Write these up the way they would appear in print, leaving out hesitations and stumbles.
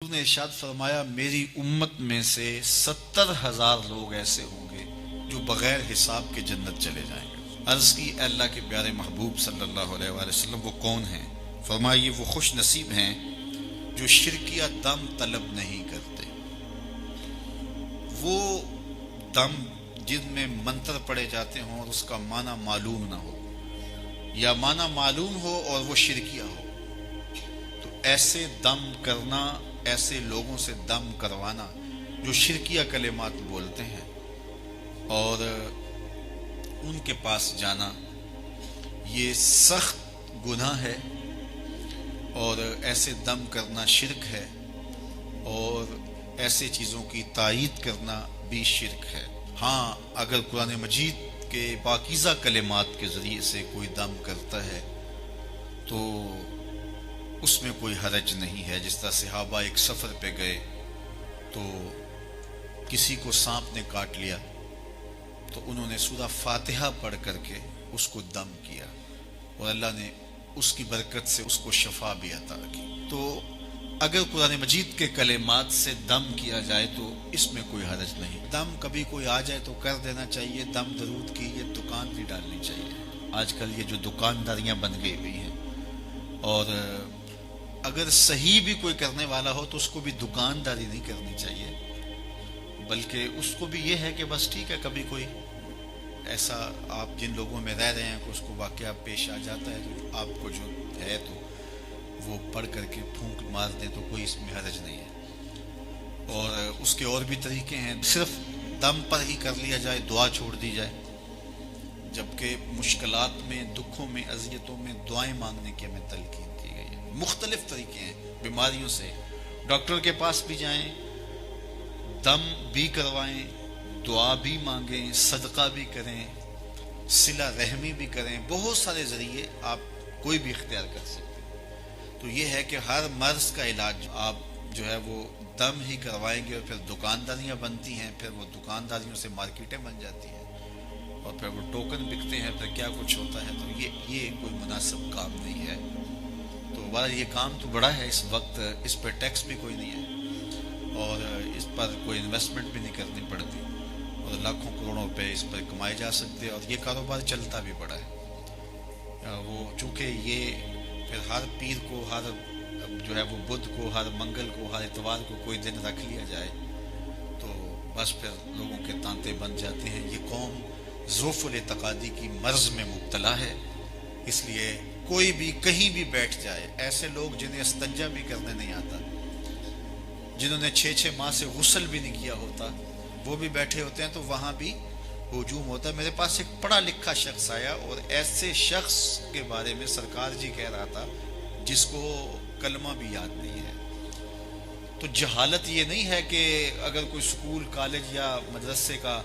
حضور نے ارشاد فرمایا میری امت میں سے 70,000 لوگ ایسے ہوں گے جو بغیر حساب کے جنت چلے جائیں گے۔ عرض کی اے اللہ کے پیارے محبوب صلی اللہ علیہ وآلہ وسلم وہ کون ہیں؟ فرمایا یہ وہ خوش نصیب ہیں جو شرکیہ دم طلب نہیں کرتے، وہ دم جن میں منتر پڑے جاتے ہوں اور اس کا معنی معلوم نہ ہو یا معنی معلوم ہو اور وہ شرکیہ ہو، تو ایسے دم کرنا، ایسے لوگوں سے دم کروانا جو شرکیہ کلمات بولتے ہیں اور ان کے پاس جانا، یہ سخت گناہ ہے اور ایسے دم کرنا شرک ہے اور ایسے چیزوں کی تائید کرنا بھی شرک ہے۔ ہاں اگر قرآن مجید کے پاکیزہ کلمات کے ذریعے سے کوئی دم کرتا ہے تو اس میں کوئی حرج نہیں ہے۔ جس طرح صحابہ ایک سفر پہ گئے تو کسی کو سانپ نے کاٹ لیا تو انہوں نے سورہ فاتحہ پڑھ کر کے اس کو دم کیا اور اللہ نے اس کی برکت سے اس کو شفا بھی عطا کی۔ تو اگر قرآن مجید کے کلمات سے دم کیا جائے تو اس میں کوئی حرج نہیں۔ دم کبھی کوئی آ جائے تو کر دینا چاہیے، دم درود کی یہ دکان بھی ڈالنی چاہیے۔ آج کل یہ جو دکانداریاں بن گئی ہوئی ہیں، اور اگر صحیح بھی کوئی کرنے والا ہو تو اس کو بھی دکانداری نہیں کرنی چاہیے، بلکہ اس کو بھی یہ ہے کہ بس ٹھیک ہے کبھی کوئی ایسا آپ جن لوگوں میں رہ رہے ہیں کہ اس کو واقعہ پیش آ جاتا ہے تو آپ کو جو ہے تو وہ پڑھ کر کے پھونک مار دیں تو کوئی اس میں حرج نہیں ہے۔ اور اس کے اور بھی طریقے ہیں، صرف دم پر ہی کر لیا جائے، دعا چھوڑ دی جائے، جبکہ مشکلات میں، دکھوں میں، اذیتوں میں دعائیں مانگنے کی ہمیں تلقین کی گئی ہے۔ مختلف طریقے ہیں بیماریوں سے، ڈاکٹر کے پاس بھی جائیں، دم بھی کروائیں، دعا بھی مانگیں، صدقہ بھی کریں، صلہ رحمی بھی کریں، بہت سارے ذریعے آپ کوئی بھی اختیار کر سکتے ہیں۔ تو یہ ہے کہ ہر مرض کا علاج آپ جو ہے وہ دم ہی کروائیں گے اور پھر دکانداریاں بنتی ہیں، پھر وہ دکانداریوں سے مارکیٹیں بن جاتی ہیں اور پھر وہ ٹوکن بکتے ہیں، پھر کیا کچھ ہوتا ہے۔ تو یہ کوئی مناسب کام نہیں ہے۔ تو بہرحال یہ کام تو بڑا ہے، اس وقت اس پہ ٹیکس بھی کوئی نہیں ہے اور اس پر کوئی انویسٹمنٹ بھی نہیں کرنی پڑتی اور لاکھوں کروڑوں روپے اس پر کمائے جا سکتے ہیں اور یہ کاروبار چلتا بھی بڑا ہے۔ وہ چونکہ یہ پھر ہر پیر کو، ہر جو ہے وہ بدھ کو، ہر منگل کو، ہر اتوار کو کوئی دن رکھ لیا جائے تو بس پھر لوگوں کے تانتے بن جاتے ہیں۔ یہ قوم ضعف الاعتقادی کی مرض میں مبتلا ہے، اس لیے کوئی بھی کہیں بھی بیٹھ جائے، ایسے لوگ جنہیں استنجا بھی کرنے نہیں آتا، جنہوں نے 6 ماہ سے غسل بھی نہیں کیا ہوتا، وہ بھی بیٹھے ہوتے ہیں تو وہاں بھی ہجوم ہوتا ہے۔ میرے پاس ایک پڑھا لکھا شخص آیا اور ایسے شخص کے بارے میں سرکار جی کہہ رہا تھا جس کو کلمہ بھی یاد نہیں ہے۔ تو جہالت یہ نہیں ہے کہ اگر کوئی سکول، کالج یا مدرسے کا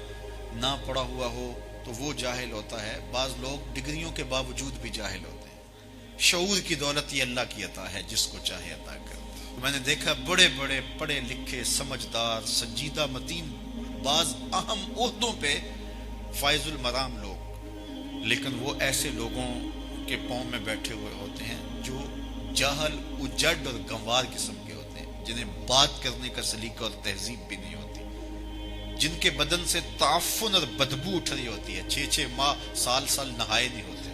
نہ پڑھا ہوا ہو تو وہ جاہل ہوتا ہے۔ بعض لوگ ڈگریوں کے باوجود بھی جاہل ہوتے ہیں۔ شعور کی دولت یہ اللہ کی عطا ہے، جس کو چاہے عطا کرتا ہے۔ میں نے دیکھا بڑے بڑے پڑھے لکھے، سمجھدار، سنجیدہ متین، بعض اہم عہدوں پہ فائز المرام لوگ، لیکن وہ ایسے لوگوں کے پاؤں میں بیٹھے ہوئے ہوتے ہیں جو جاہل، اجڑ اور گنوار قسم کے ہوتے ہیں، جنہیں بات کرنے کا سلیقہ اور تہذیب بھی نہیں ہوتی، جن کے بدن سے تعفن اور بدبو اٹھ رہی ہوتی ہے، 6 ماہ، سال نہائے نہیں ہوتے،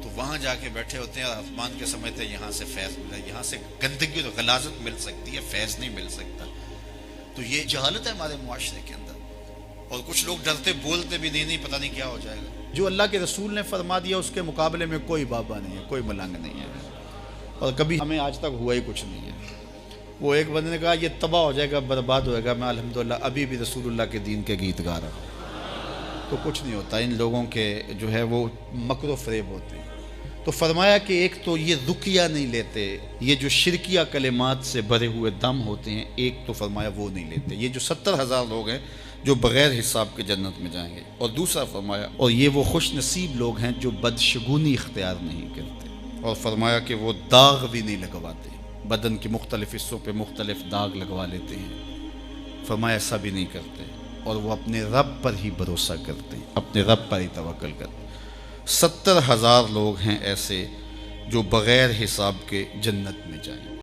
تو وہاں جا کے بیٹھے ہوتے ہیں اور آسمان کے سمجھتے ہیں یہاں سے فیض ملا، یہاں سے گندگی اور غلاظت مل سکتی ہے، فیض نہیں مل سکتا۔ تو یہ جہالت ہے ہمارے معاشرے کے اندر، اور کچھ لوگ ڈرتے بولتے بھی نہیں پتہ نہیں کیا ہو جائے گا۔ جو اللہ کے رسول نے فرما دیا اس کے مقابلے میں کوئی بابا نہیں ہے، کوئی ملنگ نہیں ہے، اور کبھی ہمیں آج تک ہوا ہی کچھ نہیں ہے۔ وہ ایک بندے نے کہا یہ تباہ ہو جائے گا، برباد ہو جائے گا، میں الحمدللہ ابھی بھی رسول اللہ کے دین کے گیت گا رہا ہوں۔ تو کچھ نہیں ہوتا، ان لوگوں کے جو ہے وہ مکر و فریب ہوتے ہیں۔ تو فرمایا کہ ایک تو یہ رقیہ نہیں لیتے، یہ جو شرکیہ کلمات سے بھرے ہوئے دم ہوتے ہیں، ایک تو فرمایا وہ نہیں لیتے، یہ جو 70,000 لوگ ہیں جو بغیر حساب کے جنت میں جائیں گے۔ اور دوسرا فرمایا اور یہ وہ خوش نصیب لوگ ہیں جو بدشگونی اختیار نہیں کرتے، اور فرمایا کہ وہ داغ بھی نہیں لگواتے، بدن کے مختلف حصوں پہ مختلف داغ لگوا لیتے ہیں، فرمایا ایسا بھی نہیں کرتے، اور وہ اپنے رب پر ہی بھروسہ کرتے ہیں، اپنے رب پر ہی توکل کرتے ہیں۔ 70,000 لوگ ہیں ایسے جو بغیر حساب کے جنت میں جائیں۔